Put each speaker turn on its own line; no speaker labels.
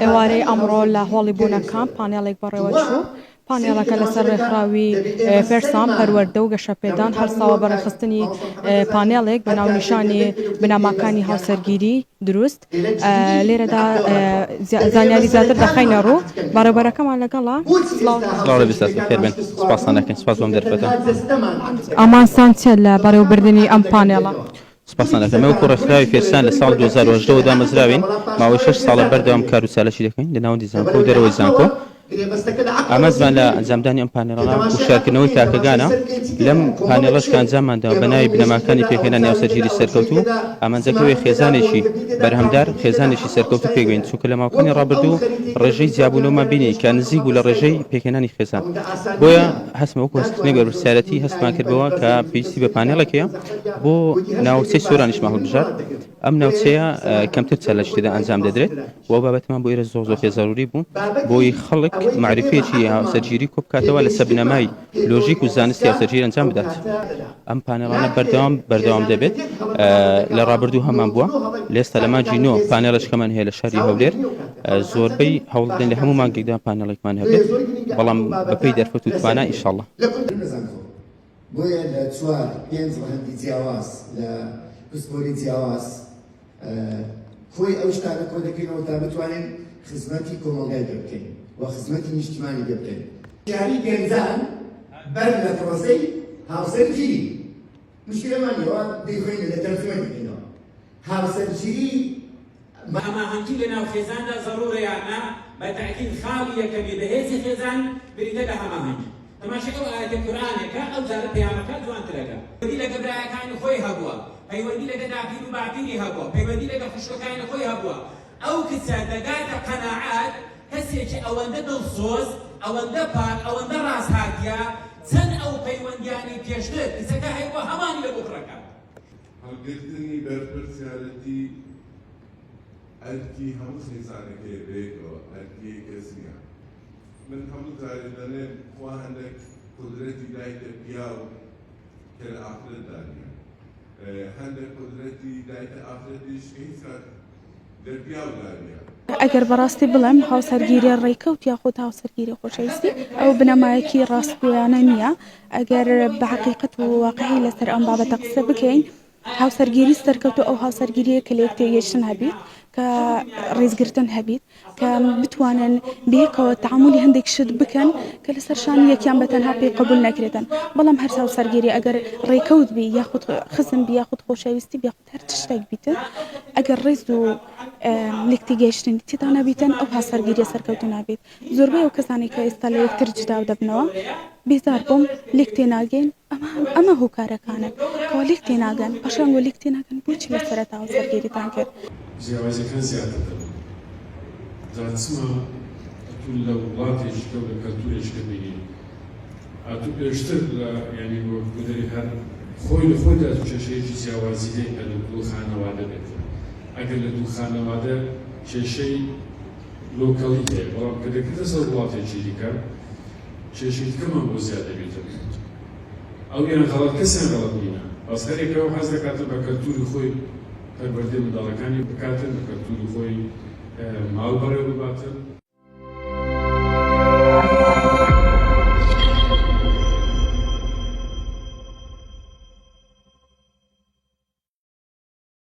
ئێوارەی ئەمڕۆ لە هۆڵی بوونەکان پانێڵێک بەڕێوە چوو پانێڵەکە لەسەر ڕێکخراوی فێرسان پەروەردە و گەشەپێدان هەرساوە بەڕێخستنی پانێڵێک بە ناونیشانی بناماکانی هاوسەرگیری دروست لێرەدا زانیاری زیاتر دەخەینە ڕوو بەڕێوەبەرەکەمان لەگەڵا
سپاس بۆم دەرفەتە
ئامانسان چێت لە بەڕێوەبردننی ئەم پانێڵە
سپاسانەکەم وەکو ڕێکخراوی فێرسان لە ساڵ 2010 دامەزراوین ماوەی 6 ساڵە بەردەوام کار و چالەشی دەکەین لە ناوەندی زانکۆ و دەرەوەی زانکۆ ئامانزمان لە ئەنجامدانی ئەم پانێڵە وشارکردنەوەی تاکەگانە لەم پانێڵەش کە ئەنجامماندا بە ناوی بنەماکانی پێکهێنانی یاسەرگیری سەرکەوتوو ئامانجەکەوێ خێزانێکی بەرهەمدار خێزانێکی سەرکەوتو پێگوین چونکە لە ماوەکانی ڕابردوو ڕێژەی جیابوونەوەمان بینی کە نزیک بوو لە ڕێژەی پێکهێنانی خێزان بۆیە هەستمە وەکو هەستکردنی بەرپرسیارەتی هەستمان کردەوە کە پێویستی بە پانێڵێکەیە بۆ ناوچەی سۆرانیشمان هەڵبژار ئەم ناوچەیە کەمتر چالش تێدا ئەنجام دەدرێت و بابەتمان بۆ ئێرە زۆر پێ ضروری بوو بۆی خەڵک معرفەیەکی هاوسەرگیری کۆ بکاتەوە لەسەر بنەمای لۆژیک و زانستی هاوسەرگیری ئەنجام بدات ئەم پانێڵانە بەردەوام دەبێت لە ڕابردوو هەمان بووە لێستا لە مانجی نۆ پانێڵەشکەمان هەیە لە شاری هەولێر زۆربەی هەوڵدەن لە هەموو مانگێکدا پانێڵێکمان هەبێت بەڵام بەپێی دەرفەت و توانە ئینشاڵڵا
بۆیە لە 4-5 ڕەهەندی جیاواز لە پسپۆری جیاواز خۆی ئەو شتانە کۆ دەکەینەوە تا بتوانین خزمەتی کۆمەڵگای پێ بکەین و خزمەتی نیشتیمانی پێ بکەین یاری گەنجان بەر لە پرۆسەی هاوسەرگیری مشکلەمانیەوە دەیخۆینە لە تەرجمە دەکەینەوە هاوسەرگیری
هەماهەنگی لە ناو خێزاندا ضرورە یان نا بەتاکید خاڵی یەکەمی بەهێزی خێزان بریتە لە هەماهەنگی تەماشاکە ئاەتە قورئانێکە ئەو جارە پەیامەکە جوانترەکە پەیوەندی لەگە برایەکانی خۆی هەبووە پەیوەندی لەگە داپیر و باپیری هەبووە پەیوەندی لەگە خوشکەکانی خۆی هەبووە ئەو کچە دەگاتە قەناعات کەسێکی ئەوەندە دڵسۆز ئەوەندە پاک ئەوەندە ڕاستهاتیە چەند ئەو پەیوەندیانی پێشتر کچەکە هەیە هەمانی لە بکڕەکە
هەڵگرتنی بەرپرسیارەتی ئەرکی هەموو خێزانێکی بێتەوە ئەرکی کەس نییە من هەموو جارێ دەڵێم خوا هەندێک قودرەتی دایتە پیاو کە لە ئافرەتدا نییە هەندێک قودرەتی دایتە ئافرەتیش کە هیچ کات لە پیاودا نییە
ئەگەر بەڕاستی بڵێم هاوسەرگیری ڕێکەوت یاخود هاوسەرگیری خۆشەویستی ئەو بنەمایەکی ڕاستگویانە نییە ئەگەر بە حەقیقەت و واقعی لەسەر ئەم بابەتە قسە بکەین هاوسەرگیری سەرکەوتو ئەو هاوسەرگیریە کە لە یەک تێگەیشتن هەبیت کە ڕێزگرتن هەبیت کە بتوانن بەیەکەوە تەعاملی هەندێک شت بکەن کە لەسەر شانی یەکیان بەتەنها پێی قبول نەکرێتن بەڵام هەر هاوسەرگیری ئەگەر ڕێکەوت بی یاخود خزم بی یاخود خۆشەویستی بی یاخود هەر شتێک بیتن ئەگەر ڕێز و لێکتی گەیشتنی تێدا نەبیتن ئەو هاوسەرگیریە سەرکەوتو نابێت زۆربەی ئەو کەسانی کە ئێستا لە یەکتر جدا دەبنەوە بیزار بووم لێک تێناگەین ئەمە هۆکارەکانن کەوا لێک تێناگەن پاشان گۆ لێک تێناگەن بۆچی لە سەرەتا هاوسەرگیریتان کرد
جیاوازەکان زیاتر دەبن جاچمە ئەتون لە وڵاتێکی کە لە کەلتورێکە بینین ئەتون پێشتر لە یعنی وەکودەری هەر خۆی لە خۆیدا کێشەیەکی جیاوازی هەیە کە لە دوو خانەوادە بێت ئەگەر لە دوو خانەوادە کێشەی لۆکەڵی هەیە بەڵام کە دەکرێتە سەر وڵاتێکی دیکە کێشەی دیکەمان بۆ زیادە بێتە ئەو یان غەڵەت کەسیان غەڵەت نینە بەس هەرێکەوە حەز دەکاتە بە کەلتوری خۆی پەروەردەی منداڵەکانی بکاتن بە کەلتوری خۆی ماڵبەڕێ بباتن